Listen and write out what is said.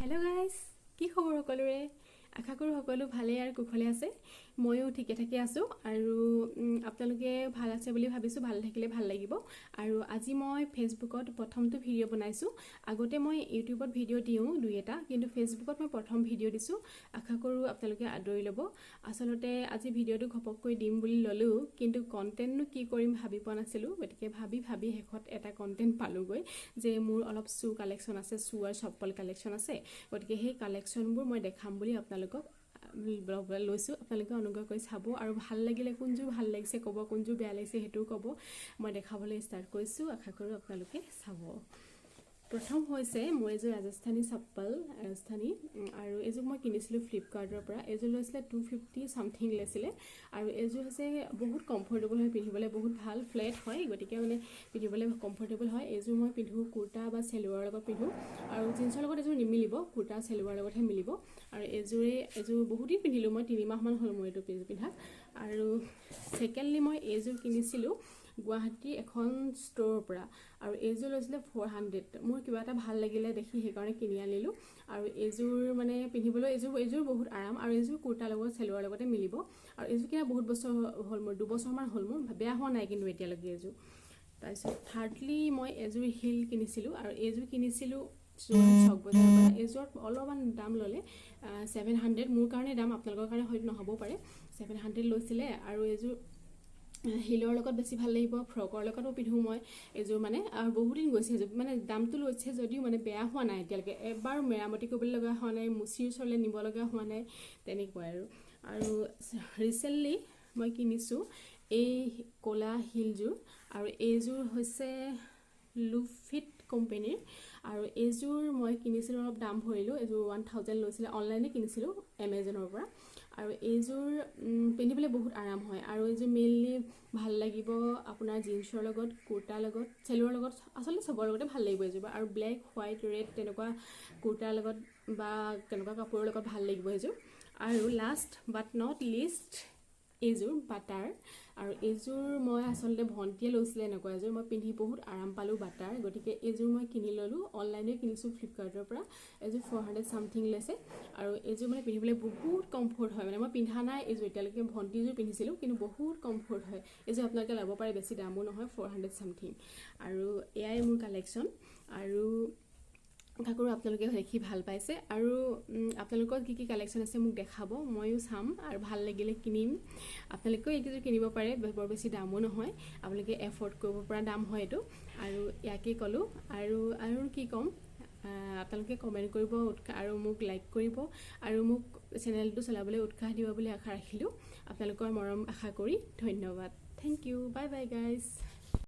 hello guys কি খবৰ সকলোৰে আখakru সকলো ভালে আৰু কুশলে আছে ময়ো ঠিকে থাকে আছো আৰু আপোনালোকে ভাল আছে বুলি ভাবিছো ভাল থাকিলে ভাল লাগিব আৰু আজি মই ফেসবুকত প্ৰথমটো ভিডিও বনাইছো আগতে মই ইউটিউবত ভিডিও দিও দুই এটা কিন্তু ফেসবুকত মই প্ৰথম ভিডিও দিছো আখakru আপোনালোকে আদৰি লব আসলতে আজি ভিডিওটো ঘপককৈ দিম বুলি ললো কিন্তু কন্টেন্টনো কি কৰিম ভাবি পোৱা নাছিলো গতিকে ভাবি হেখত এটা কন্টেন্ট পালোগৈ যে মোৰ অলপ সু কালেকশন আছে সু আৰু চপ্পল কালেকশন আছে গতিকে সেই কালেকশনবোৰ মই দেখাম বুলি আপোনালোকক ব্লগ লৈছো আপোনালোকে অনুগ্ৰহ কৰি চাব আৰু ভাল লাগিলে কোনজু ভাল লাগিছে কব কোনজু বেয়া লাগিছে হেতু কব মই দেখাবলৈ ষ্টাৰ্ট কৰিছো আশা কৰো আপোনালোকে চাব প্ৰথম হৈছে মই যে ৰাজস্থানী চপ্পল ৰাজস্থানী আৰু এজু মই কিনিছিলো ফ্লিপকাৰ্টৰ পৰা এজু লৈছিলে 250 সামথিং লৈছিলে আৰু এজু হৈছে বহুত কমফৰ্টেবল হয় পিন্ধিবলৈ বহুত ভাল ফ্লেট হয় গতিকে মানে পিন্ধিবলৈ কমফৰ্টেবল হয় এজু মই পিন্ধু কুৰ্তা বা সেলৱাৰ লগত পিন্ধু আৰু জিন্সৰ লগত এজু নিমিলিব কুৰ্তা সেলৱাৰ লগতহে মিলিব আৰু এজু বহুত দিন পিন্ধিলো মই 3 মাহ মান হল মই এটো পিন্ধা আৰু সেকেন্ডলি মই এজু কিনিছিলো গুৱাহাটী এখন ষ্টৰৰ পৰা আৰু এজু লৈছিলে 400 মোৰ কিবা এটা ভাল লাগিলে দেখি হে কাৰণে কিনি আনিলো আৰু এজুৰ মানে পিন্ধিবলৈ এজুৰ বহুত আৰাম আৰু এজু কুৰ্তা লগত সেলৱাৰ লগতে মিলিব আৰু এজু কিনা বহুত বছৰ হল মোৰ 2 বছৰ মান হল মোৰ বেয়া হোৱা নাই কিন্তু এতিয়ালৈকে এজু তাৰপিছত থাৰ্ডলি মই এজুৰ হিল কিনিছিলো আৰু এজু কিনিছিলো চক বজাৰ পৰা এজুৰ অলপমান দাম ললে 700 মোৰ কাৰণে দাম আপোনালোকৰ কাৰণে হয়তো নহব পাৰে 700 লৈছিলে আৰু এজু হিলৰ লগত বেছি ভাল লাগিব ফ্ৰকৰ লগতো পিন্ধু মই এজু মানে আৰু বহুত দিন গৈছে মানে দামটো লৈছে যদিও মানে বেয়া হোৱা নাই এতিয়ালৈকে এবাৰ মেৰামতি কৰিবলৈ লগা হোৱা নাই মুচিৰ চলে নিব লগা হোৱা নাই তেনেকৈ আৰু ৰিসেন্টলি মই কিনিছো এই কোলা হিলজুৰ আৰু এজুৰ হৈছে লুফিট কোম্পানীৰ আৰু এজুৰ মই কিনিছিলো অলপ দাম ভৰিলো এজুৰ 1000 লৈছিলে অনলাইনে কিনিছিলো Amazonৰ পৰা আৰু এজুৰ পিন্ধিবলৈ বহুত আৰাম হয় আৰু এজুৰ মেইনলি ভাল লাগিব আপোনাৰ জিন্সৰ লগত কুৰ্তা লগত সেলৱাৰ লগত আসলে সবৰ লগতে ভাল লাগিব এজুৰ আৰু ব্ল্যাক হোৱাইট ৰেড তেনেকুৱা কুৰ্তাৰ লগত বা তেনেকুৱা কাপোৰৰ লগত ভাল লাগিব এজুৰ আৰু last but not list Azure butter আৰু এজুৰ মই আসলে ভন্টিয়ে লৈছিলে এনেকুৱা এজুৰ মই পিন্ধি বহুত আৰাম পালো বাটাৰ গতিকে এজুৰ মই কিনি ললো অনলাইনে কিনিছো ফ্লিপকাৰ্টৰ পৰা এজুৰ 400 সামথিং লৈছে আৰু এজুৰ মানে পিন্ধিবলৈ বহুত কমফৰ্ট হয় মানে মই পিন্ধা নাই এজুৰ এতিয়ালৈকে ভন্টিজুৰ পিন্ধিছিলো কিন্তু বহুত কমফৰ্ট হয় এজুৰ আপোনালোকে ল'ব পাৰে বেছি দামো নহয় 400 সামথিং আৰু এয়াই মোৰ কালেকশন আৰু আখakru আপোনালোকে দেখি ভাল পাইছে আৰু আপোনালোকৰ কি কালেকশন আছে মোক দেখাব মইও চাম আৰু ভাল লাগিলে কিনিম আপোনালোকে এইটো কিনিব পাৰে বৰ বেছি দামো নহয় আপোনালোকে এফৰ্ড কৰিব পৰা দাম হয় এটো আৰু ইয়াকে কলো আৰু কি কম আপোনালোকে কমেন্ট কৰিব আৰু মোক লাইক কৰিব আৰু মোক চেনেলটো চলাবলৈ উৎসাহ দিব বুলি আশা ৰাখিলো আপোনালোকৰ মৰম আশা কৰি ধন্যবাদ thank you bye bye guys